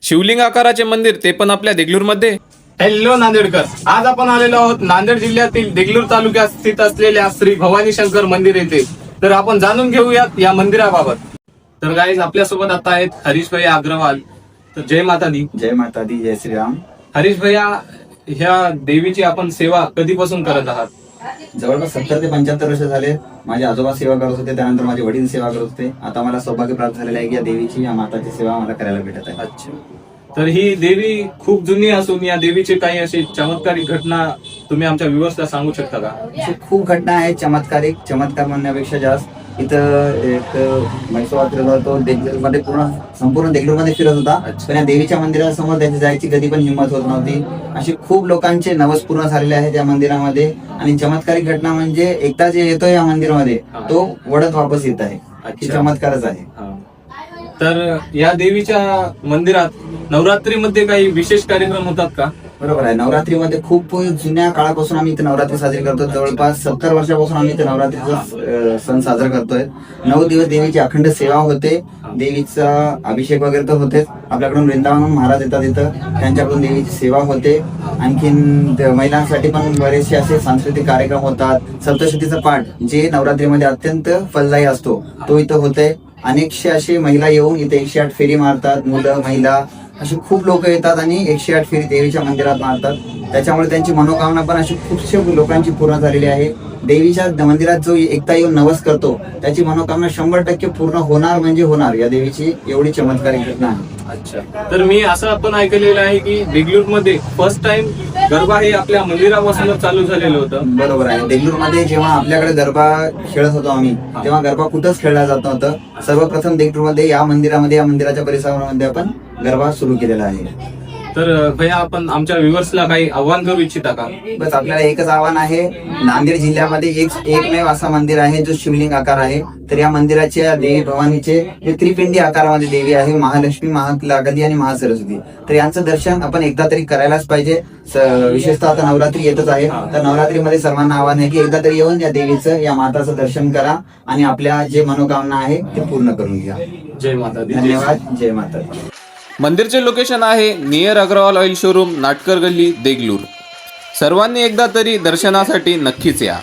शिवलिंग आकाराचे मंदिर, ते पण आपल्या देगलूरमध्ये. हॅलो नांदेडकर, आज आपण आलेलो आहोत नांदेड जिल्ह्यातील देगलूर तालुक्यात स्थित असलेल्या श्री भवानी शंकर मंदिर येथे. तर आपण जाणून घेऊयात या मंदिराबाबत. तर गाईज, आपल्यासोबत आता आहेत हरीश भैया अग्रवाल. तर जय माता दी. जय माता दी, जय श्रीराम. हरीश भैया, ह्या देवीची आपण सेवा कधीपासून करत आहात? जवळपास 70 ते 75 वर्ष झाले. माझे आजोबा सेवा करत होते, त्यानंतर माझे वडील सेवा करत होते. आता मला सौभाग्य प्राप्त झालेलं आहे की या देवीची, या माताची सेवा मला करायला भेटत आहे. अच्छा. तर ही देवी खूप जुनी असून या देवीची काही अशी चमत्कारिक घटना तुम्ही आमच्या व्ह्युअर्सला सांगू शकता का? अशी खूप घटना आहेत चमत्कारिक. चमत्कार म्हणण्यापेक्षा जास्त इथं एक म्हैसोबा तो देगलूरमध्ये संपूर्ण देगलूरमध्ये फिरत होता. पण या देवीच्या मंदिरासमोर त्याची जायची कधी पण हिंमत होत नव्हती. अशी खूप लोकांचे नवस पूर्ण झालेले आहेत या मंदिरामध्ये. आणि चमत्कारिक घटना म्हणजे एकदा जे येतो या मंदिरामध्ये तो वडत वापस येत आहे. ही चमत्कारच आहे. तर या देवीच्या मंदिरात नवरात्रीमध्ये काही विशेष कार्यक्रम होतात का? बरोबर आहे. नवरात्रीमध्ये खूप जुन्या काळापासून आम्ही इथे नवरात्री साजरी करतो. जवळपास 70 वर्षापासून आम्ही इथे नवरात्रीचा सण साजरा करतोय. 9 दिवस देवीची अखंड सेवा होते. देवीचा अभिषेक वगैरे तर होतेच. आपल्याकडून वृंदावन महाराज येतात इथं, त्यांच्याकडून देवीची सेवा होते. आणखीन महिलांसाठी पण बरेचसे असे सांस्कृतिक कार्यक्रम होतात. सप्तशतीचा पाठ जे नवरात्रीमध्ये अत्यंत फलदायी असतो तो इथं होते. अनेकशे अशी महिला येऊन इथे 108 फेरी मारतात. मुलं, महिला अशी खूप लोक येतात आणि 108 फेरी देवीच्या मंदिरात मारतात. त्याच्यामुळे त्यांची मनोकामना पण अशी खूपशे लोकांची पूर्ण झालेली आहे. देवीच्या मंदिरात जो एकटा येऊन नवस करतो त्याची मनोकामना 100% पूर्ण होणार म्हणजे होणार. या देवीची एवढी चमत्कारिक घटना आहे. अच्छा. तर मी असं पण ऐकलेलं आहे की देगलूरमध्ये फर्स्ट टाइम गरबा हे आपल्या मंदिरापासूनच चालू झालेलं होतं. बरोबर आहे. देगलूरमध्ये जेव्हा आपल्याकडे गरबा खेळत होतो आम्ही, तेव्हा गरबा कुठंच खेळला जात नव्हतं. सर्वप्रथम देगलूरमध्ये या मंदिराच्या परिसरामध्ये आपण गरबा सुरू केलेला आहे. तर भैया, आपण आमच्या व्ह्युअर्सला काही आव्हान करू इच्छिता का? बस आपल्याला एकच आव्हान आहे. नांदेड जिल्ह्यामध्ये एकमेव असा मंदिर आहे जो शिवलिंग आकार आहे. तर या मंदिराच्या देवी भवानीचे त्रिपिंडी आकारामध्ये देवी आहे. महालक्ष्मी, महाकाली आणि महासरस्वती. तर यांचं दर्शन आपण एकदा तरी करायलाच पाहिजे. विशेषतः आता नवरात्री येतच आहे. तर नवरात्रीमध्ये सर्वांना आव्हान आहे की एकदा तरी येऊन या देवीचं, या माताचं दर्शन करा आणि आपल्या जे मनोकामना आहे ते पूर्ण करून घ्या. जय माता दी. धन्यवाद. जय माता दी. मंदिरचे लोकेशन आहे near Agrawal oil showroom, Natkar गल्ली, देगलूर. सर्वांनी एकदा तरी दर्शनासाठी नक्कीच या.